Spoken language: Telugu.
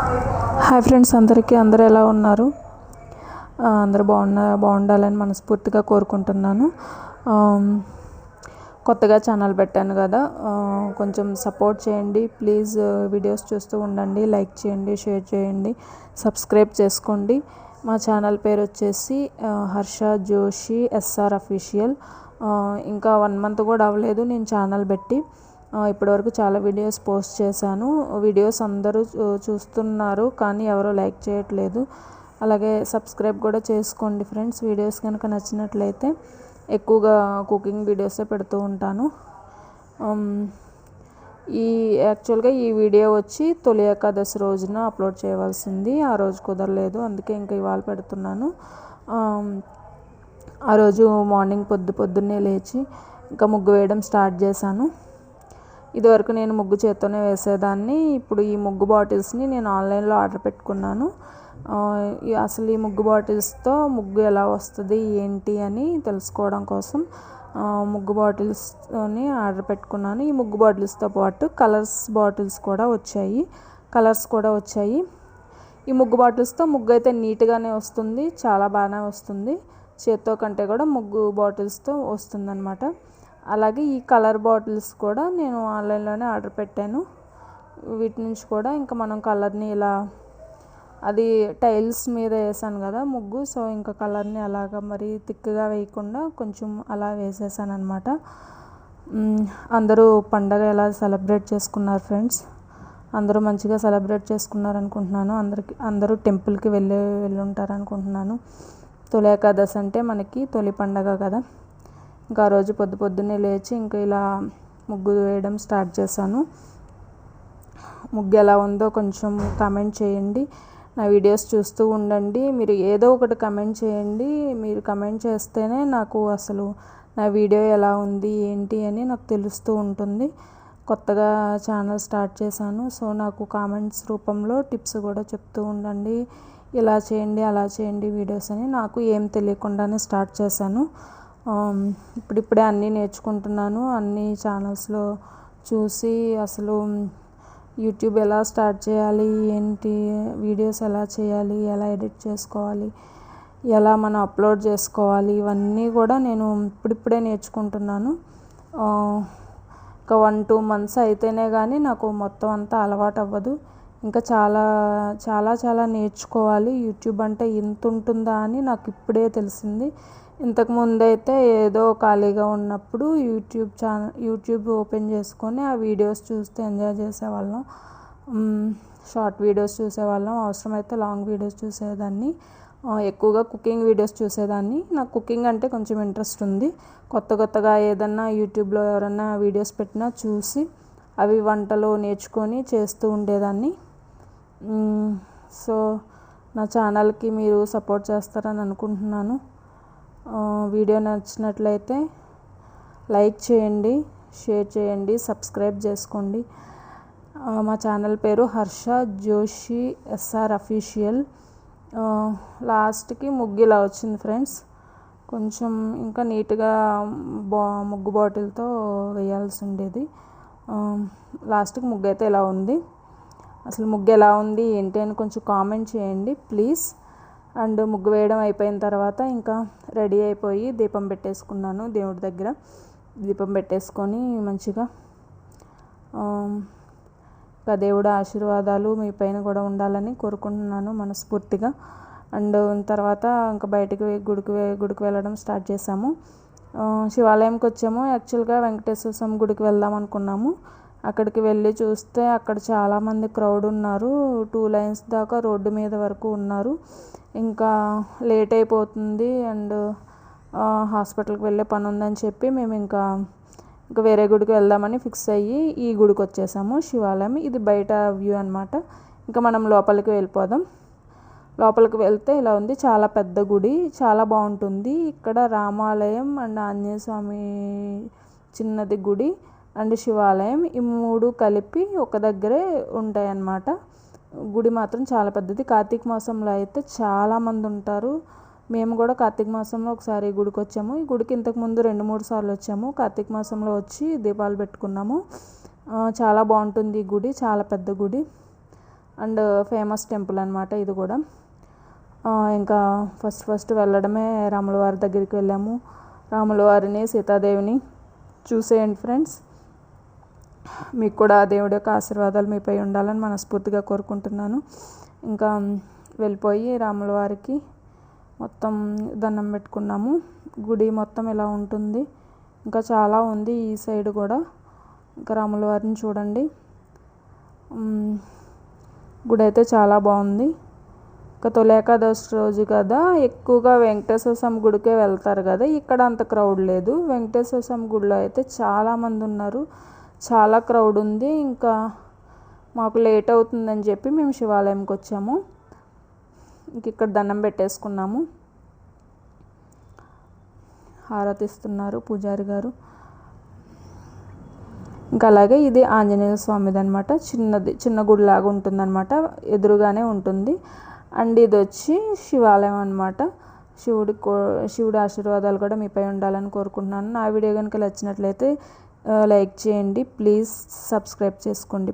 హాయ్ ఫ్రెండ్స్, అందరూ ఎలా ఉన్నారు? అందరూ బాగుండాలని మనస్ఫూర్తిగా కోరుకుంటున్నాను. కొత్తగా ఛానల్ పెట్టాను కదా, కొంచెం సపోర్ట్ చేయండి ప్లీజ్. వీడియోస్ చూస్తూ ఉండండి, లైక్ చేయండి, షేర్ చేయండి, సబ్స్క్రైబ్ చేసుకోండి. మా ఛానల్ పేరు వచ్చేసి హర్ష జోషి ఎస్ఆర్ అఫీషియల్. ఇంకా 1 month కూడా అవ్వలేదు నేను ఛానల్ పెట్టి. ఇప్పటివరకు చాలా వీడియోస్ పోస్ట్ చేశాను. వీడియోస్ అందరూ చూస్తున్నారు కానీ ఎవరూ లైక్ చేయట్లేదు. అలాగే సబ్స్క్రైబ్ కూడా చేసుకోండి ఫ్రెండ్స్. వీడియోస్ కనుక నచ్చినట్లయితే ఎక్కువగా కుకింగ్ వీడియోసే పెడుతూ ఉంటాను. యాక్చువల్గా ఈ వీడియో వచ్చి తొలి ఏకాదశి రోజున అప్లోడ్ చేయవలసింది. ఆ రోజు కుదరలేదు, అందుకే ఇంకా ఇవాళ పెడుతున్నాను. ఆ రోజు మార్నింగ్ పొద్దున్నే లేచి ఇంకా ముగ్గు వేయడం స్టార్ట్ చేశాను. ఇదివరకు నేను ముగ్గు చేత్తోనే వేసేదాన్ని. ఇప్పుడు ఈ ముగ్గు బాటిల్స్ని నేను ఆన్లైన్లో ఆర్డర్ పెట్టుకున్నాను. అసలు ఈ ముగ్గు బాటిల్స్తో ముగ్గు ఎలా వస్తుంది ఏంటి అని తెలుసుకోవడం కోసం ముగ్గు బాటిల్స్ని ఆర్డర్ పెట్టుకున్నాను. ఈ ముగ్గు బాటిల్స్తో పాటు కలర్స్ కూడా వచ్చాయి. ఈ ముగ్గు బాటిల్స్తో ముగ్గు అయితే నీట్గానే వస్తుంది, చాలా బాగానే వస్తుంది. చేత్తో కంటే కూడా ముగ్గు బాటిల్స్తో వస్తుంది అన్నమాట. అలాగే ఈ కలర్ బాటిల్స్ కూడా నేను ఆన్లైన్లోనే ఆర్డర్ పెట్టాను. వీటి నుంచి కూడా ఇంకా మనం కలర్ని ఇలా, అది టైల్స్ మీద వేసాను కదా ముగ్గు, సో ఇంకా కలర్ని అలాగా మరీ థిక్గా వేయకుండా కొంచెం అలా వేసేసాను అనమాట. అందరూ పండగ ఎలా సెలబ్రేట్ చేసుకున్నారు ఫ్రెండ్స్? అందరూ మంచిగా సెలబ్రేట్ చేసుకున్నారు అనుకుంటున్నాను. అందరూ టెంపుల్కి వెళ్ళి ఉంటారు అనుకుంటున్నాను. తొలి ఏకాదశి అంటే మనకి తొలి పండగ కదా. ఇంకా ఆ రోజు పొద్దున్నే లేచి ఇంకా ఇలా ముగ్గు వేయడం స్టార్ట్ చేశాను. ముగ్గు ఎలా ఉందో కొంచెం కామెంట్ చేయండి. నా వీడియోస్ చూస్తూ ఉండండి. మీరు ఏదో ఒకటి కమెంట్ చేయండి. మీరు కమెంట్ చేస్తేనే నాకు అసలు నా వీడియో ఎలా ఉంది ఏంటి అని నాకు తెలుస్తూ ఉంటుంది. కొత్తగా ఛానల్ స్టార్ట్ చేశాను, సో నాకు కామెంట్స్ రూపంలో టిప్స్ కూడా చెప్తూ ఉండండి. ఇలా చేయండి అలా చేయండి వీడియోస్ అని. నాకు ఏం తెలియకుండానే స్టార్ట్ చేశాను. ఇప్పుడిప్పుడే అన్నీ నేర్చుకుంటున్నాను. అన్ని ఛానల్స్లో చూసి అసలు యూట్యూబ్ ఎలా స్టార్ట్ చేయాలి ఏంటి, వీడియోస్ ఎలా చేయాలి, ఎలా ఎడిట్ చేసుకోవాలి, ఎలా మనం అప్లోడ్ చేసుకోవాలి, ఇవన్నీ కూడా నేను ఇప్పుడిప్పుడే నేర్చుకుంటున్నాను. ఒక 1-2 months అయితేనే కానీ నాకు మొత్తం అంతా అలవాటు అవ్వదు. ఇంకా చాలా చాలా చాలా నేర్చుకోవాలి. యూట్యూబ్ అంటే ఇంత ఉంటుందా అని నాకు ఇప్పుడే తెలిసింది. ఇంతకుముందు అయితే ఏదో ఖాళీగా ఉన్నప్పుడు యూట్యూబ్ ఓపెన్ చేసుకొని ఆ వీడియోస్ చూస్తూ ఎంజాయ్ చేసేవాళ్ళం. షార్ట్ వీడియోస్ చూసేవాళ్ళం, అవసరమైతే లాంగ్ వీడియోస్ చూసేదాన్ని. ఎక్కువగా కుకింగ్ వీడియోస్ చూసేదాన్ని. నాకు కుకింగ్ అంటే కొంచెం ఇంట్రెస్ట్ ఉంది. కొత్తగా ఏదన్నా యూట్యూబ్లో ఎవరన్నా వీడియోస్ పెట్టినా చూసి అవి వంటలు నేర్చుకొని చేస్తూ ఉండేదాన్ని. సో నా ఛానల్కి మీరు సపోర్ట్ చేస్తారని అనుకుంటున్నాను. వీడియో నచ్చినట్లయితే లైక్ చేయండి, షేర్ చేయండి, సబ్స్క్రైబ్ చేసుకోండి. మా ఛానల్ పేరు హర్ష జోషి ఎస్ఆర్ అఫీషియల్. లాస్ట్కి ముగ్గు ఇలా వచ్చింది ఫ్రెండ్స్. కొంచెం ఇంకా నీట్గా ముగ్గు బాటిల్తో వేయాల్సి ఉండేది. లాస్ట్కి ముగ్గు అయితే ఇలా ఉంది. అసలు ముగ్గు ఎలా ఉంది ఏంటి అని కొంచెం కామెంట్ చేయండి ప్లీజ్. అండ్ ముగ్గు వేయడం అయిపోయిన తర్వాత ఇంకా రెడీ అయిపోయి దీపం పెట్టేసుకున్నాను. దేవుడి దగ్గర దీపం పెట్టేసుకొని మంచిగా ఇంకా దేవుడి ఆశీర్వాదాలు మీ పైన కూడా ఉండాలని కోరుకుంటున్నాను మనస్ఫూర్తిగా. అండ్ తర్వాత ఇంకా బయటికి గుడికి వెళ్ళడం స్టార్ట్ చేసాము. శివాలయంకి వచ్చాము. యాక్చువల్గా వెంకటేశ్వర స్వామి గుడికి వెళ్దాం అనుకున్నాము. అక్కడికి వెళ్ళి చూస్తే అక్కడ చాలామంది క్రౌడ్ ఉన్నారు. 2 lines దాకా రోడ్డు మీద వరకు ఉన్నారు. ఇంకా లేట్ అయిపోతుంది అండ్ హాస్పిటల్కి వెళ్ళే పని ఉందని చెప్పి మేము ఇంకా వేరే గుడికి వెళ్దామని ఫిక్స్ అయ్యి ఈ గుడికి వచ్చేసాము. శివాలయం ఇది బయట వ్యూ అనమాట. ఇంకా మనం లోపలికి వెళ్ళిపోదాం. లోపలికి వెళ్తే ఇలా ఉంది. చాలా పెద్ద గుడి, చాలా బాగుంటుంది. ఇక్కడ రామాలయం అండ్ ఆంజనేయ స్వామి చిన్నది గుడి అండ్ శివాలయం, ఈ 3 కలిపి ఒక దగ్గరే ఉంటాయి అన్నమాట. గుడి మాత్రం చాలా పెద్దది. కార్తీక మాసంలో అయితే చాలామంది ఉంటారు. మేము కూడా కార్తీక మాసంలో ఒకసారి గుడికి వచ్చాము. ఈ గుడికి ఇంతకుముందు 2-3 సార్లు వచ్చాము. కార్తీక మాసంలో వచ్చి దీపాలు పెట్టుకున్నాము. చాలా బాగుంటుంది ఈ గుడి, చాలా పెద్ద గుడి. అండ్ ఫేమస్ టెంపుల్ అనమాట ఇది కూడా. ఇంకా ఫస్ట్ వెళ్ళడమే రాములవారి దగ్గరికి వెళ్ళాము. రాములవారిని సీతాదేవిని చూసేయండి ఫ్రెండ్స్. మీకు కూడా దేవుడి యొక్క ఆశీర్వాదాలు మీపై ఉండాలని మనస్ఫూర్తిగా కోరుకుంటున్నాను. ఇంకా వెళ్ళిపోయి రాములవారికి మొత్తం దండం పెట్టుకున్నాము. గుడి మొత్తం ఇలా ఉంటుంది, ఇంకా చాలా ఉంది ఈ సైడ్ కూడా. ఇంకా రాములవారిని చూడండి. గుడి అయితే చాలా బాగుంది. ఇంకా తొలి ఏకాదశి రోజు కదా, ఎక్కువగా వెంకటేశ్వర స్వామి గుడికే వెళ్తారు కదా, ఇక్కడ అంత క్రౌడ్ లేదు. వెంకటేశ్వర స్వామి గుడిలో అయితే చాలామంది ఉన్నారు, చాలా క్రౌడ్ ఉంది. ఇంకా మాకు లేట్ అవుతుందని చెప్పి మేము శివాలయంకి వచ్చాము. ఇంక ఇక్కడ దండం పెట్టేసుకున్నాము. హారతిస్తున్నారు పూజారి గారు. ఇంకా అలాగే ఇది ఆంజనేయ స్వామిది అనమాట. చిన్న గుడిలాగా ఉంటుందన్నమాట, ఎదురుగానే ఉంటుంది. అండ్ ఇది వచ్చి శివాలయం అనమాట. శివుడి ఆశీర్వాదాలు కూడా మీపై ఉండాలని కోరుకుంటున్నాను. నా వీడియో కనుక నచ్చినట్లయితే లైక్ చేయండి, ప్లీజ్ సబ్స్క్రైబ్ చేసుకోండి.